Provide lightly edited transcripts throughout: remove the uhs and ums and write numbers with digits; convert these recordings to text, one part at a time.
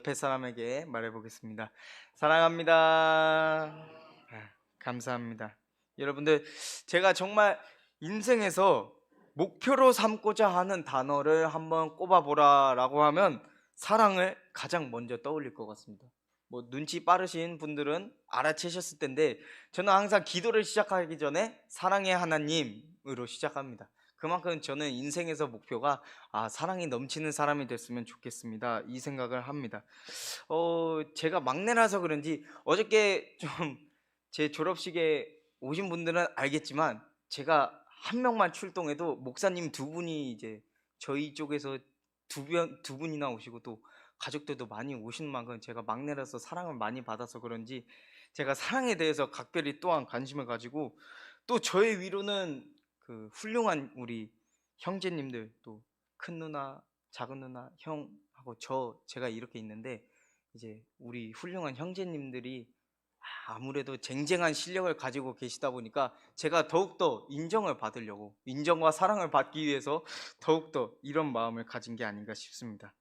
옆에 사람에게 말해보겠습니다. 사랑합니다. 감사합니다. 여러분들, 제가 정말 인생에서 목표로 삼고자 하는 단어를 한번 꼽아보라라고 하면 사랑을 가장 먼저 떠올릴 것 같습니다. 뭐 눈치 빠르신 분들은 알아채셨을 텐데, 저는 항상 기도를 시작하기 전에 사랑의 하나님으로 시작합니다. 그만큼 저는 인생에서 목표가 사랑이 넘치는 사람이 됐으면 좋겠습니다, 이 생각을 합니다. 제가 막내라서 그런지 어저께 좀 제 졸업식에 오신 분들은 알겠지만, 제가 한 명만 출동해도 목사님 두 분이 이제 저희 쪽에서 두 분이나 오시고, 또 가족들도 많이 오시는 만큼 제가 막내라서 사랑을 많이 받아서 그런지 제가 사랑에 대해서 각별히 또한 관심을 가지고, 또 저의 위로는 그 훌륭한 우리 형제님들, 또 큰 누나, 작은 누나, 형하고 제가 이렇게 있는데, 이제 우리 훌륭한 형제님들이 아무래도 쟁쟁한 실력을 가지고 계시다 보니까 제가 더욱더 인정을 받으려고, 인정과 사랑을 받기 위해서 더욱더 이런 마음을 가진 게 아닌가 싶습니다.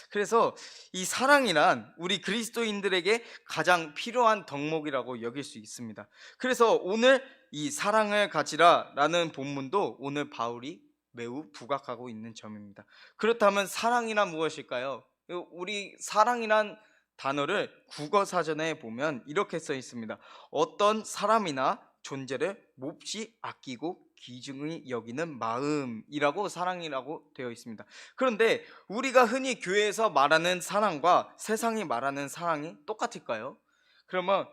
그래서 이 사랑이란 우리 그리스도인들에게 가장 필요한 덕목이라고 여길 수 있습니다. 그래서 오늘 이 사랑을 가지라 라는 본문도 오늘 바울이 매우 부각하고 있는 점입니다. 그렇다면 사랑이란 무엇일까요? 우리 사랑이란 단어를 국어 사전에 보면 이렇게 써 있습니다. 어떤 사람이나 존재를 몹시 아끼고 귀중히 여기는 마음이라고 사랑이라고 되어 있습니다. 그런데 우리가 흔히 교회에서 말하는 사랑과 세상이 말하는 사랑이 똑같을까요? 그러면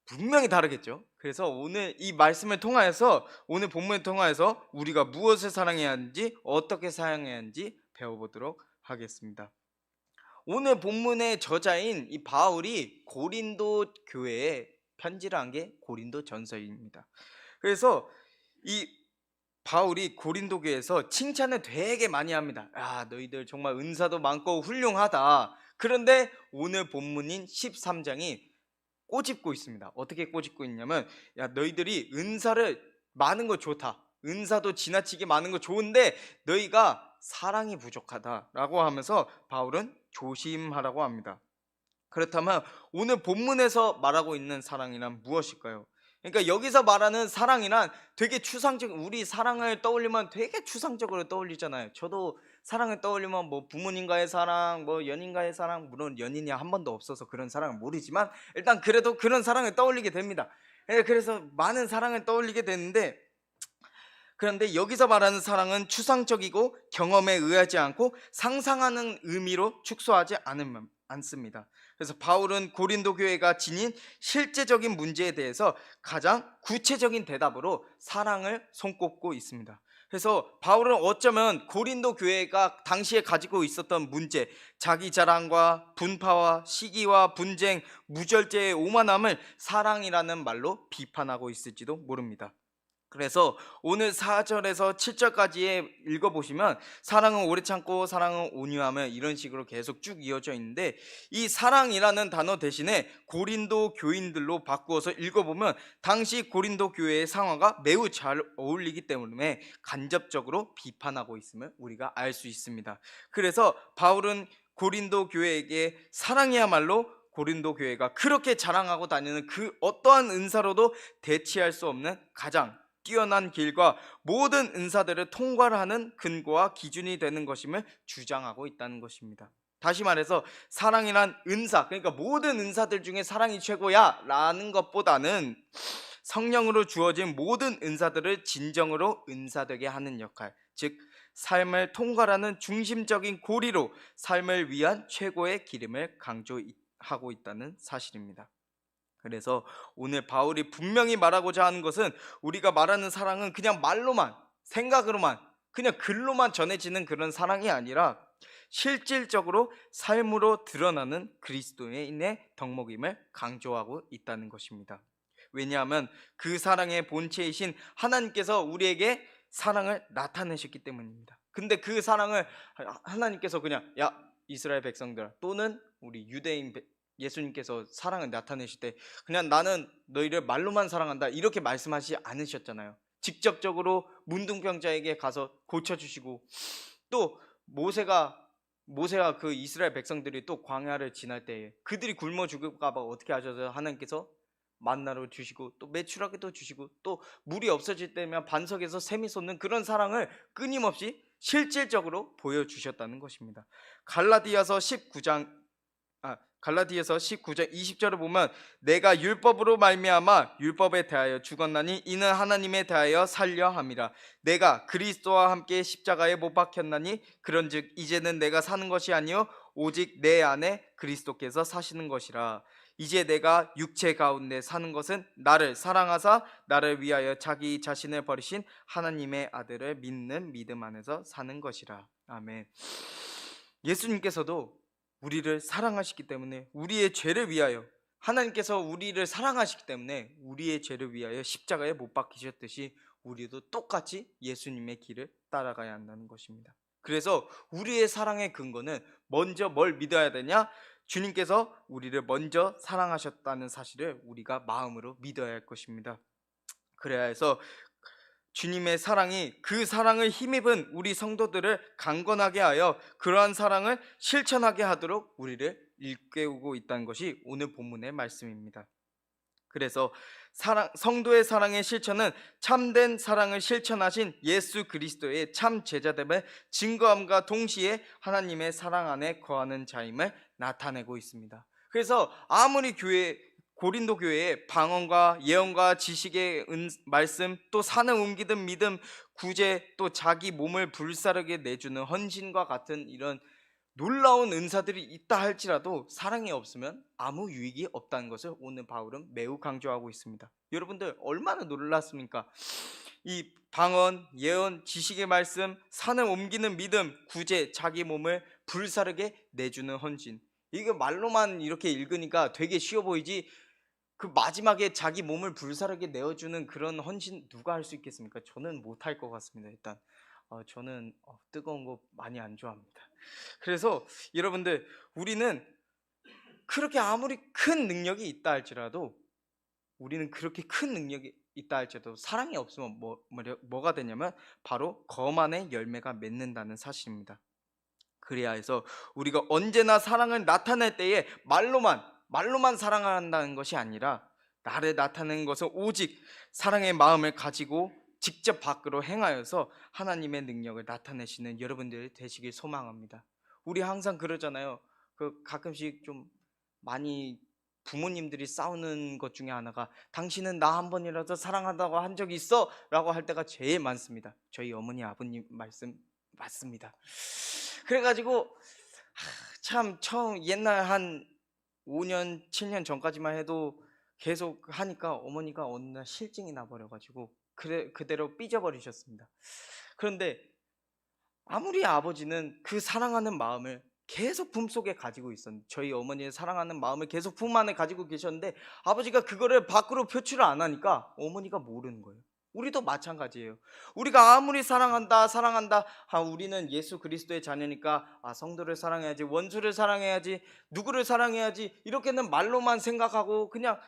분명히 다르겠죠. 그래서 오늘 이 말씀을 통하여서, 오늘 본문을 통하여서 우리가 무엇을 사랑해야 하는지, 어떻게 사랑해야 하는지 배워보도록 하겠습니다. 오늘 본문의 저자인 이 바울이 고린도 교회에 편지를 한 게 고린도 전서입니다. 그래서 이 바울이 고린도 교회에서 칭찬을 되게 많이 합니다. 너희들 정말 은사도 많고 훌륭하다. 그런데 오늘 본문인 13장이 꼬집고 있습니다. 어떻게 꼬집고 있냐면, 너희들이 은사를 많은 거 좋다, 은사도 지나치게 많은 거 좋은데 너희가 사랑이 부족하다라고 하면서 바울은 조심하라고 합니다. 그렇다면 오늘 본문에서 말하고 있는 사랑이란 무엇일까요? 그러니까 여기서 말하는 사랑이란 되게 우리 사랑을 떠올리면 되게 추상적으로 떠올리잖아요. 저도 사랑을 떠올리면 뭐 부모님과의 사랑, 뭐 연인과의 사랑, 물론 연인이 한 번도 없어서 그런 사랑을 모르지만 일단 그래도 그런 사랑을 떠올리게 됩니다. 그래서 많은 사랑을 떠올리게 되는데, 그런데 여기서 말하는 사랑은 추상적이고 경험에 의하지 않고 상상하는 의미로 축소하지 않습니다. 그래서 바울은 고린도 교회가 지닌 실제적인 문제에 대해서 가장 구체적인 대답으로 사랑을 손꼽고 있습니다. 그래서 바울은 어쩌면 고린도 교회가 당시에 가지고 있었던 문제, 자기 자랑과 분파와 시기와 분쟁, 무절제의 오만함을 사랑이라는 말로 비판하고 있을지도 모릅니다. 그래서 오늘 4절에서 7절까지에 읽어보시면 사랑은 오래 참고 사랑은 온유하며 이런 식으로 계속 쭉 이어져 있는데, 이 사랑이라는 단어 대신에 고린도 교인들로 바꾸어서 읽어보면 당시 고린도 교회의 상황과 매우 잘 어울리기 때문에 간접적으로 비판하고 있음을 우리가 알 수 있습니다. 그래서 바울은 고린도 교회에게 사랑이야말로 고린도 교회가 그렇게 자랑하고 다니는 그 어떠한 은사로도 대치할 수 없는 가장 뛰어난 길과 모든 은사들을 통과를 하는 근거와 기준이 되는 것임을 주장하고 있다는 것입니다. 다시 말해서 사랑이란 은사, 그러니까 모든 은사들 중에 사랑이 최고야 라는 것보다는 성령으로 주어진 모든 은사들을 진정으로 은사되게 하는 역할, 즉 삶을 통과하는 중심적인 고리로 삶을 위한 최고의 기름을 강조하고 있다는 사실입니다. 그래서 오늘 바울이 분명히 말하고자 하는 것은, 우리가 말하는 사랑은 그냥 말로만, 생각으로만, 그냥 글로만 전해지는 그런 사랑이 아니라 실질적으로 삶으로 드러나는 그리스도인의 덕목임을 강조하고 있다는 것입니다. 왜냐하면 그 사랑의 본체이신 하나님께서 우리에게 사랑을 나타내셨기 때문입니다. 근데 그 사랑을 하나님께서 그냥 이스라엘 백성들 또는 우리 유대인 예수님께서 사랑을 나타내실 때 그냥 나는 너희를 말로만 사랑한다 이렇게 말씀하시지 않으셨잖아요. 직접적으로 문둥병자에게 가서 고쳐주시고, 또 모세가 모세와 그 이스라엘 백성들이 또 광야를 지날 때에 그들이 굶어 죽을까 봐 어떻게 하셔서 하나님께서 만나를 주시고 또 메추라기도 주시고 또 물이 없어질 때면 반석에서 샘이 솟는 그런 사랑을 끊임없이 실질적으로 보여주셨다는 것입니다. 갈라디아서 19장 20절을 보면 내가 율법으로 말미암아 율법에 대하여 죽었나니 이는 하나님에 대하여 살려 함이라. 내가 그리스도와 함께 십자가에 못 박혔나니 그런즉 이제는 내가 사는 것이 아니요 오직 내 안에 그리스도께서 사시는 것이라. 이제 내가 육체 가운데 사는 것은 나를 사랑하사 나를 위하여 자기 자신을 버리신 하나님의 아들을 믿는 믿음 안에서 사는 것이라. 아멘. 예수님께서도 우리를 사랑하시기 때문에 우리의 죄를 위하여, 하나님께서 우리를 사랑하시기 때문에 우리의 죄를 위하여 십자가에 못 박히셨듯이 우리도 똑같이 예수님의 길을 따라가야 한다는 것입니다. 그래서 우리의 사랑의 근거는 먼저 뭘 믿어야 되냐? 주님께서 우리를 먼저 사랑하셨다는 사실을 우리가 마음으로 믿어야 할 것입니다. 그래야 해서 주님의 사랑이, 그 사랑을 힘입은 우리 성도들을 강건하게 하여 그러한 사랑을 실천하게 하도록 우리를 일깨우고 있다는 것이 오늘 본문의 말씀입니다. 그래서 성도의 사랑의 실천은 참된 사랑을 실천하신 예수 그리스도의 참 제자됨을 증거함과 동시에 하나님의 사랑 안에 거하는 자임을 나타내고 있습니다. 그래서 아무리 고린도 교회에 방언과 예언과 지식의 말씀, 또 산을 옮기든 믿음, 구제, 또 자기 몸을 불사르게 내주는 헌신과 같은 이런 놀라운 은사들이 있다 할지라도 사랑이 없으면 아무 유익이 없다는 것을 오늘 바울은 매우 강조하고 있습니다. 여러분들 얼마나 놀랐습니까? 이 방언, 예언, 지식의 말씀, 산을 옮기는 믿음, 구제, 자기 몸을 불사르게 내주는 헌신, 이게 말로만 이렇게 읽으니까 되게 쉬워 보이지 그 마지막에 자기 몸을 불사르게 내어주는 그런 헌신 누가 할 수 있겠습니까? 저는 못할 것 같습니다. 일단 저는 뜨거운 거 많이 안 좋아합니다. 그래서 여러분들, 우리는 그렇게 아무리 큰 능력이 있다 할지라도, 우리는 그렇게 큰 능력이 있다 할지라도 사랑이 없으면 뭐가 되냐면 바로 거만의 열매가 맺는다는 사실입니다. 그래야 해서 우리가 언제나 사랑을 나타낼 때에 말로만 사랑한다는 것이 아니라 나를 나타내는 것은 오직 사랑의 마음을 가지고 직접 밖으로 행하여서 하나님의 능력을 나타내시는 여러분들이 되시길 소망합니다. 우리 항상 그러잖아요. 가끔씩 좀 많이 부모님들이 싸우는 것 중에 하나가 당신은 나 한 번이라도 사랑한다고 한 적이 있어? 라고 할 때가 제일 많습니다. 저희 어머니 아버님 말씀 맞습니다. 그래가지고 참 처음 옛날 한 5년 7년 전까지만 해도 계속 하니까 어머니가 어느 날 실증이 나버려가지고 그대로 삐져버리셨습니다. 그런데 아무리 아버지는 그 사랑하는 마음을 계속 품속에 가지고 있었는데, 저희 어머니의 사랑하는 마음을 계속 품 안에 가지고 계셨는데 아버지가 그거를 밖으로 표출을 안 하니까 어머니가 모르는 거예요. 우리도 마찬가지예요. 우리가 아무리 사랑한다 우리는 예수 그리스도의 자녀니까 성도를 사랑해야지, 원수를 사랑해야지, 누구를 사랑해야지, 이렇게는 말로만 생각하고 그냥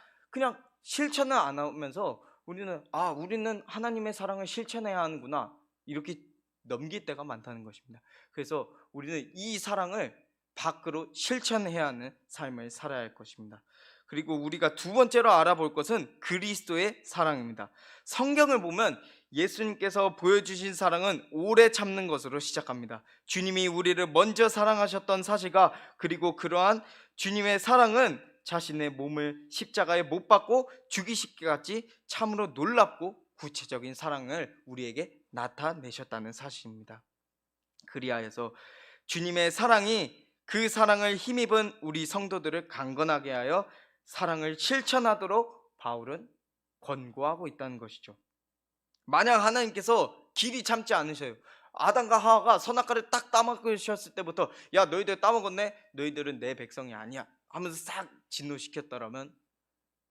실천을 안 하면서 우리는 하나님의 사랑을 실천해야 하는구나, 이렇게 넘길 때가 많다는 것입니다. 그래서 우리는 이 사랑을 밖으로 실천해야 하는 삶을 살아야 할 것입니다. 그리고 우리가 두 번째로 알아볼 것은 그리스도의 사랑입니다. 성경을 보면 예수님께서 보여주신 사랑은 오래 참는 것으로 시작합니다. 주님이 우리를 먼저 사랑하셨던 사실과, 그리고 그러한 주님의 사랑은 자신의 몸을 십자가에 못 박고 죽이시기까지 참으로 놀랍고 구체적인 사랑을 우리에게 나타내셨다는 사실입니다. 그리하여서 주님의 사랑이, 그 사랑을 힘입은 우리 성도들을 강건하게 하여 사랑을 실천하도록 바울은 권고하고 있다는 것이죠. 만약 하나님께서 길이 참지 않으셔요, 아담과 하와가 선악과를 딱 따먹으셨을 때부터 야 너희들 따먹었네, 너희들은 내 백성이 아니야 하면서 싹 진노시켰더라면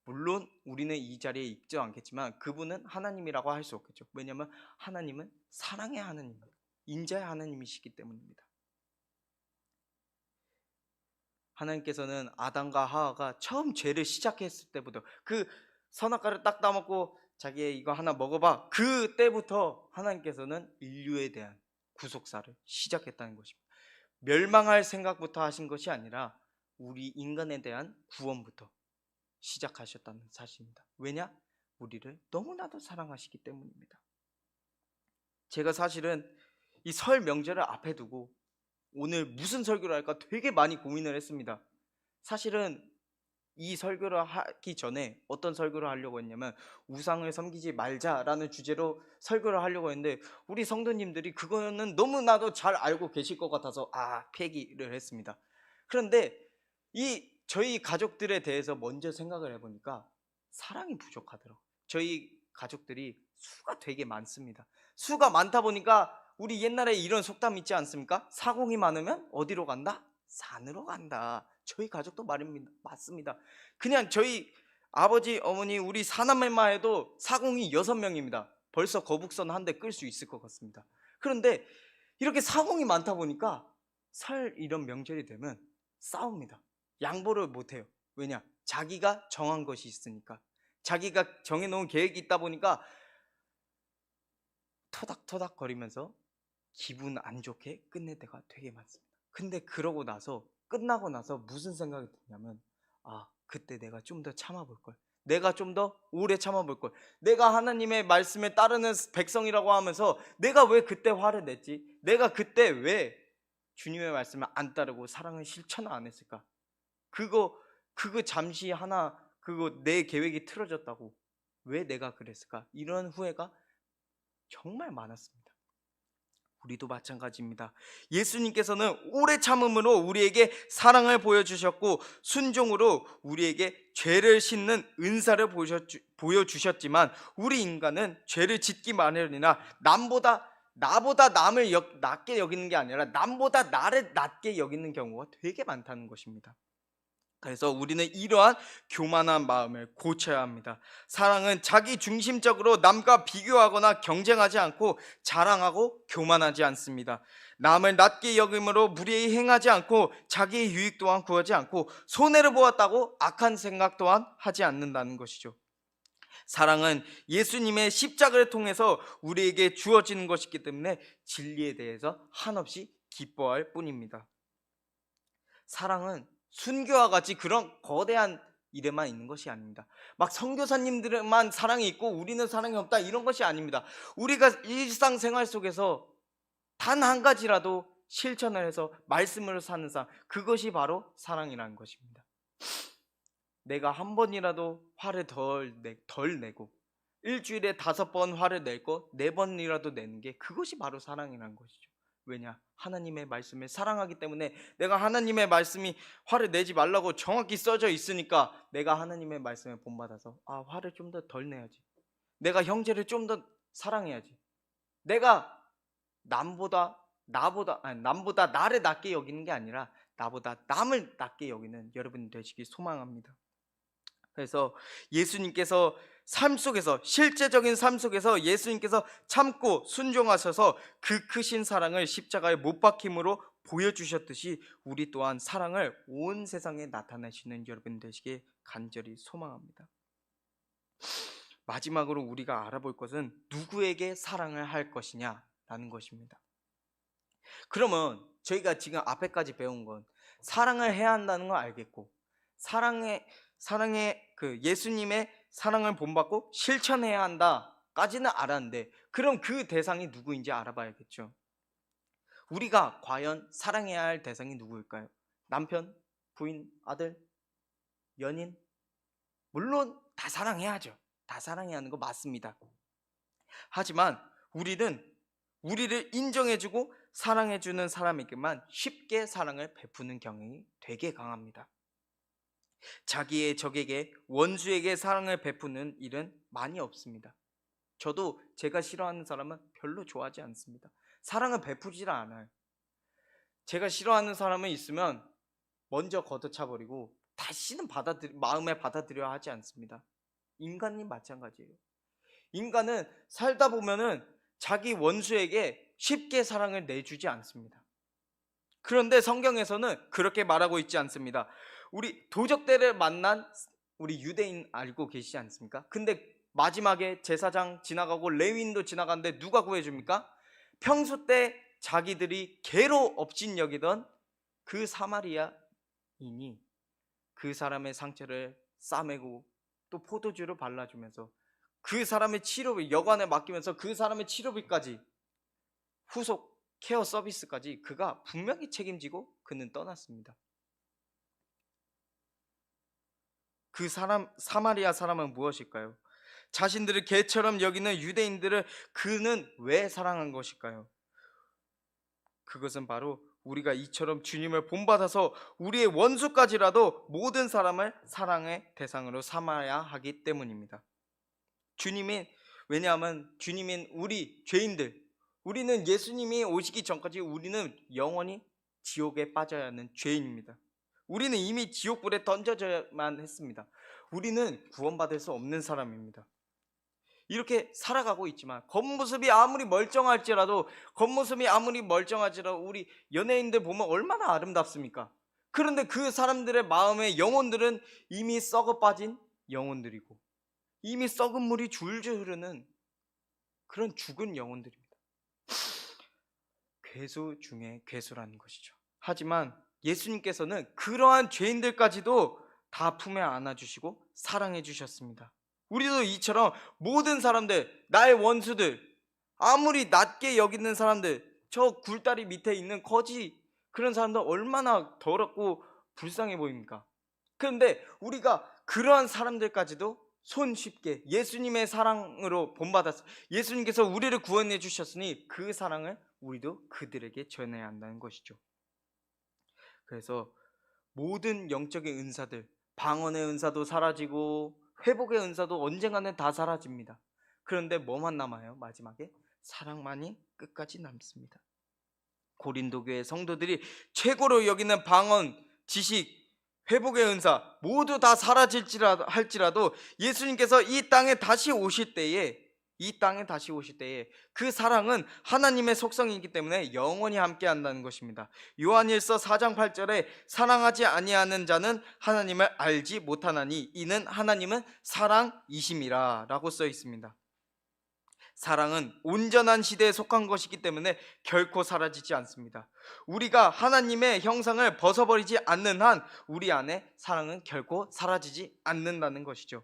물론 우리는 이 자리에 있지 않겠지만 그분은 하나님이라고 할 수 없겠죠. 왜냐하면 하나님은 사랑의 하나님, 인자의 하나님이시기 때문입니다. 하나님께서는 아담과 하와가 처음 죄를 시작했을 때부터, 그 선악과를 딱 따먹고 자기 이거 하나 먹어봐, 그때부터 하나님께서는 인류에 대한 구속사를 시작했다는 것입니다. 멸망할 생각부터 하신 것이 아니라 우리 인간에 대한 구원부터 시작하셨다는 사실입니다. 왜냐? 우리를 너무나도 사랑하시기 때문입니다. 제가 사실은 이 설 명절을 앞에 두고 오늘 무슨 설교를 할까 되게 많이 고민을 했습니다. 사실은 이 설교를 하기 전에 어떤 설교를 하려고 했냐면 우상을 섬기지 말자라는 주제로 설교를 하려고 했는데 우리 성도님들이 그거는 너무나도 잘 알고 계실 것 같아서 폐기를 했습니다. 그런데 이 저희 가족들에 대해서 먼저 생각을 해보니까 사랑이 부족하더라고요. 저희 가족들이 수가 되게 많습니다. 수가 많다 보니까 우리 옛날에 이런 속담 있지 않습니까? 사공이 많으면 어디로 간다? 산으로 간다. 저희 가족도 말입니다. 맞습니다. 그냥 저희 아버지, 어머니, 우리 사남매만 해도 사공이 6명입니다. 벌써 거북선 한 대 끌 수 있을 것 같습니다. 그런데 이렇게 사공이 많다 보니까 설 이런 명절이 되면 싸웁니다. 양보를 못해요. 왜냐? 자기가 정한 것이 있으니까. 자기가 정해놓은 계획이 있다 보니까 토닥토닥 거리면서 기분 안 좋게 끝낼 때가 되게 많습니다. 근데 그러고 나서 끝나고 나서 무슨 생각이 드냐면 그때 내가 좀 더 참아볼 걸. 내가 좀 더 오래 참아볼 걸. 내가 하나님의 말씀에 따르는 백성이라고 하면서 내가 왜 그때 화를 냈지? 내가 그때 왜 주님의 말씀을 안 따르고 사랑을 실천을 안 했을까? 그거 잠시 하나 그거 내 계획이 틀어졌다고 왜 내가 그랬을까? 이런 후회가 정말 많았습니다. 우리도 마찬가지입니다. 예수님께서는 오래 참음으로 우리에게 사랑을 보여주셨고 순종으로 우리에게 죄를 씻는 은사를 보여주셨지만 우리 인간은 죄를 짓기 마련이나 나보다 남을 낮게 여기는 게 아니라 남보다 나를 낮게 여기는 경우가 되게 많다는 것입니다. 그래서 우리는 이러한 교만한 마음을 고쳐야 합니다. 사랑은 자기 중심적으로 남과 비교하거나 경쟁하지 않고 자랑하고 교만하지 않습니다. 남을 낮게 여김으로 무례히 행하지 않고 자기의 유익 또한 구하지 않고 손해를 보았다고 악한 생각 또한 하지 않는다는 것이죠. 사랑은 예수님의 십자가를 통해서 우리에게 주어지는 것이기 때문에 진리에 대해서 한없이 기뻐할 뿐입니다. 사랑은 순교와 같이 그런 거대한 일에만 있는 것이 아닙니다. 막 선교사님들만 사랑이 있고 우리는 사랑이 없다 이런 것이 아닙니다. 우리가 일상생활 속에서 단 한 가지라도 실천을 해서 말씀으로 사는 삶, 그것이 바로 사랑이라는 것입니다. 내가 한 번이라도 화를 덜 내고 일주일에 5번 화를 낼 거 4번이라도 내는 게 그것이 바로 사랑이라는 것이죠. 왜냐? 하나님의 말씀을 사랑하기 때문에 내가 하나님의 말씀이 화를 내지 말라고 정확히 써져 있으니까 내가 하나님의 말씀에 본받아서 화를 좀 더 덜 내야지. 내가 형제를 좀 더 사랑해야지. 내가 남보다 나를 낮게 여기는 게 아니라 나보다 남을 낮게 여기는 여러분이 되시길 소망합니다. 그래서 예수님께서 삶 속에서 실제적인 삶 속에서 예수님께서 참고 순종하셔서 그 크신 사랑을 십자가에 못 박힘으로 보여주셨듯이 우리 또한 사랑을 온 세상에 나타내시는 여러분 되시길 간절히 소망합니다. 마지막으로 우리가 알아볼 것은 누구에게 사랑을 할 것이냐라는 것입니다. 그러면 저희가 지금 앞에까지 배운 건 사랑을 해야 한다는 걸 알겠고 사랑의 그 예수님의 사랑을 본받고 실천해야 한다까지는 알았는데 그럼 그 대상이 누구인지 알아봐야겠죠. 우리가 과연 사랑해야 할 대상이 누구일까요? 남편, 부인, 아들, 연인? 물론 다 사랑해야죠. 다 사랑해야 하는 거 맞습니다. 하지만 우리는 우리를 인정해주고 사랑해주는 사람에게만 쉽게 사랑을 베푸는 경향이 되게 강합니다. 자기의 적에게 원수에게 사랑을 베푸는 일은 많이 없습니다. 저도 제가 싫어하는 사람은 별로 좋아하지 않습니다. 사랑을 베푸질 않아요. 제가 싫어하는 사람은 있으면 먼저 걷어차버리고 다시는 마음에 받아들여야 하지 않습니다. 인간이 마찬가지예요. 인간은 살다 보면은 자기 원수에게 쉽게 사랑을 내주지 않습니다. 그런데 성경에서는 그렇게 말하고 있지 않습니다. 우리 도적들을 만난 우리 유대인 알고 계시지 않습니까? 근데 마지막에 제사장 지나가고 레위인도 지나가는데 누가 구해줍니까? 평소 때 자기들이 개로 업신여기던 그 사마리아인이 그 사람의 상처를 싸매고 또 포도주를 발라주면서 그 사람의 치료비, 여관에 맡기면서 그 사람의 치료비까지, 후속 케어 서비스까지 그가 분명히 책임지고 그는 떠났습니다. 그 사람, 사마리아 사람은 무엇일까요? 자신들을 개처럼 여기는 유대인들을 그는 왜 사랑한 것일까요? 그것은 바로 우리가 이처럼 주님을 본받아서 우리의 원수까지라도 모든 사람을 사랑의 대상으로 삼아야 하기 때문입니다. 왜냐하면 주님인 우리 죄인들, 우리는 예수님이 오시기 전까지 우리는 영원히 지옥에 빠져야 하는 죄인입니다. 우리는 이미 지옥불에 던져져야만 했습니다. 우리는 구원받을 수 없는 사람입니다. 이렇게 살아가고 있지만 겉모습이 아무리 멀쩡할지라도 우리 연예인들 보면 얼마나 아름답습니까? 그런데 그 사람들의 마음의 영혼들은 이미 썩어 빠진 영혼들이고 이미 썩은 물이 줄줄 흐르는 그런 죽은 영혼들입니다. 괴수 중에 괴수라는 것이죠. 하지만 예수님께서는 그러한 죄인들까지도 다 품에 안아주시고 사랑해 주셨습니다. 우리도 이처럼 모든 사람들, 나의 원수들, 아무리 낮게 여기는 사람들, 저 굴다리 밑에 있는 거지, 그런 사람들 얼마나 더럽고 불쌍해 보입니까? 그런데 우리가 그러한 사람들까지도 손쉽게 예수님의 사랑으로 본받았어. 예수님께서 우리를 구원해 주셨으니 그 사랑을 우리도 그들에게 전해야 한다는 것이죠. 그래서 모든 영적인 은사들, 방언의 은사도 사라지고 회복의 은사도 언젠가는 다 사라집니다. 그런데 뭐만 남아요? 마지막에 사랑만이 끝까지 남습니다. 고린도 교회 성도들이 최고로 여기는 방언, 지식, 회복의 은사 모두 다 할지라도 예수님께서 이 땅에 다시 오실 때에 그 사랑은 하나님의 속성이기 때문에 영원히 함께 한다는 것입니다. 요한일서 4장 8절에 사랑하지 아니하는 자는 하나님을 알지 못하나니 이는 하나님은 사랑이심이라 라고 써 있습니다. 사랑은 온전한 시대에 속한 것이기 때문에 결코 사라지지 않습니다. 우리가 하나님의 형상을 벗어버리지 않는 한 우리 안에 사랑은 결코 사라지지 않는다는 것이죠.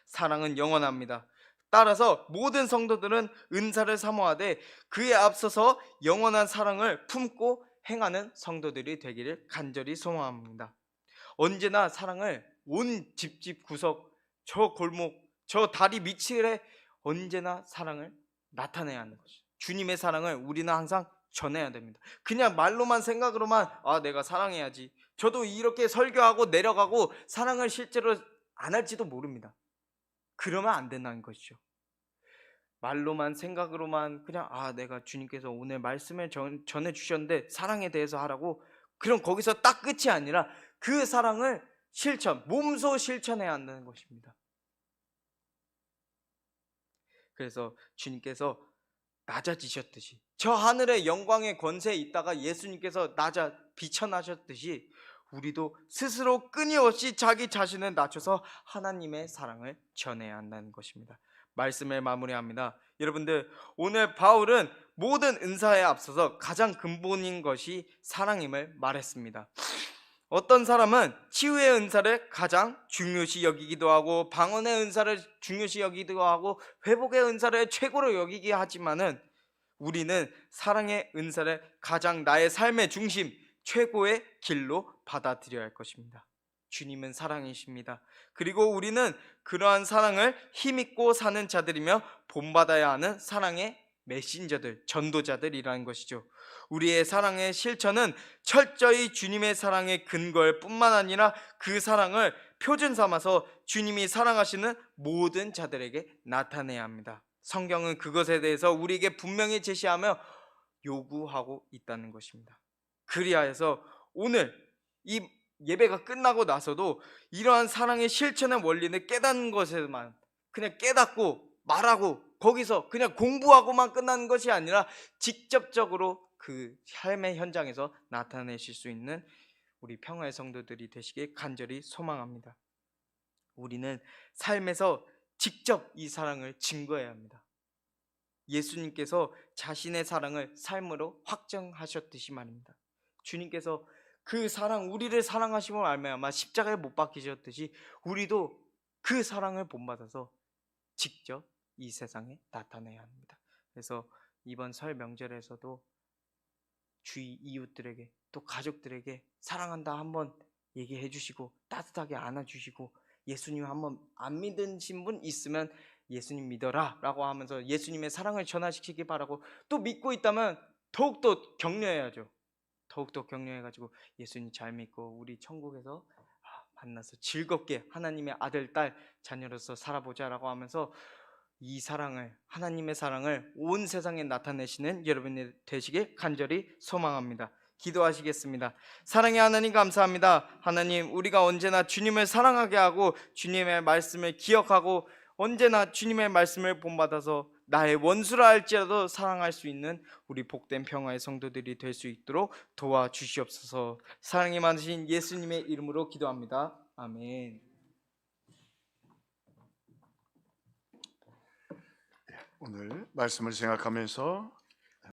사랑은 영원합니다. 따라서 모든 성도들은 은사를 사모하되 그에 앞서서 영원한 사랑을 품고 행하는 성도들이 되기를 간절히 소망합니다. 언제나 사랑을 온 집집 구석, 저 골목, 저 다리 밑에 언제나 사랑을 나타내야 하는 것이죠. 주님의 사랑을 우리는 항상 전해야 됩니다. 그냥 말로만 생각으로만 내가 사랑해야지, 저도 이렇게 설교하고 내려가고 사랑을 실제로 안 할지도 모릅니다. 그러면 안 된다는 것이죠. 말로만 생각으로만 그냥 내가 주님께서 오늘 말씀을 전해주셨는데 사랑에 대해서 하라고, 그럼 거기서 딱 끝이 아니라 그 사랑을 몸소 실천해야 한다는 것입니다. 그래서 주님께서 낮아지셨듯이, 저 하늘의 영광의 권세에 있다가 예수님께서 비천하셨듯이 우리도 스스로 끊임없이 자기 자신을 낮춰서 하나님의 사랑을 전해야 한다는 것입니다. 말씀을 마무리합니다. 여러분들, 오늘 바울은 모든 은사에 앞서서 가장 근본인 것이 사랑임을 말했습니다. 어떤 사람은 치유의 은사를 가장 중요시 여기기도 하고 방언의 은사를 중요시 여기기도 하고 회복의 은사를 최고로 여기게 하지만은 우리는 사랑의 은사를 가장 나의 삶의 중심, 최고의 길로 받아들여야 할 것입니다. 주님은 사랑이십니다. 그리고 우리는 그러한 사랑을 힘입고 사는 자들이며 본받아야 하는 사랑의 메신저들, 전도자들이라는 것이죠. 우리의 사랑의 실천은 철저히 주님의 사랑의 근거일 뿐만 아니라 그 사랑을 표준 삼아서 주님이 사랑하시는 모든 자들에게 나타내야 합니다. 성경은 그것에 대해서 우리에게 분명히 제시하며 요구하고 있다는 것입니다. 그리하여서 오늘 이 예배가 끝나고 나서도 이러한 사랑의 실천의 원리를 깨닫는 것에만 그냥 깨닫고 말하고 거기서 그냥 공부하고만 끝나는 것이 아니라 직접적으로 그 삶의 현장에서 나타내실 수 있는 우리 평화의 성도들이 되시길 간절히 소망합니다. 우리는 삶에서 직접 이 사랑을 증거해야 합니다. 예수님께서 자신의 사랑을 삶으로 확정하셨듯이 말입니다. 주님께서 그 사랑, 우리를 사랑하심으로 말미암아 십자가에 못 박히셨듯이 우리도 그 사랑을 본받아서 직접 이 세상에 나타내야 합니다. 그래서 이번 설 명절에서도 주위 이웃들에게 또 가족들에게 사랑한다 한번 얘기해 주시고 따뜻하게 안아주시고, 예수님 한번 안 믿으신 분 있으면 예수님 믿어라 라고 하면서 예수님의 사랑을 전하시키기 바라고, 또 믿고 있다면 더욱더 격려해야죠. 더욱더 격려해가지고 예수님 잘 믿고 우리 천국에서 만나서 즐겁게 하나님의 아들, 딸, 자녀로서 살아보자 라고 하면서 이 사랑을, 하나님의 사랑을 온 세상에 나타내시는 여러분이 되시길 간절히 소망합니다. 기도하시겠습니다. 사랑의 하나님 감사합니다. 하나님, 우리가 언제나 주님을 사랑하게 하고 주님의 말씀을 기억하고 언제나 주님의 말씀을 본받아서 나의 원수라 할지라도 사랑할 수 있는 우리 복된 평화의 성도들이 될 수 있도록 도와주시옵소서. 사랑이 많으신 예수님의 이름으로 기도합니다. 아멘. 오늘 말씀을 생각하면서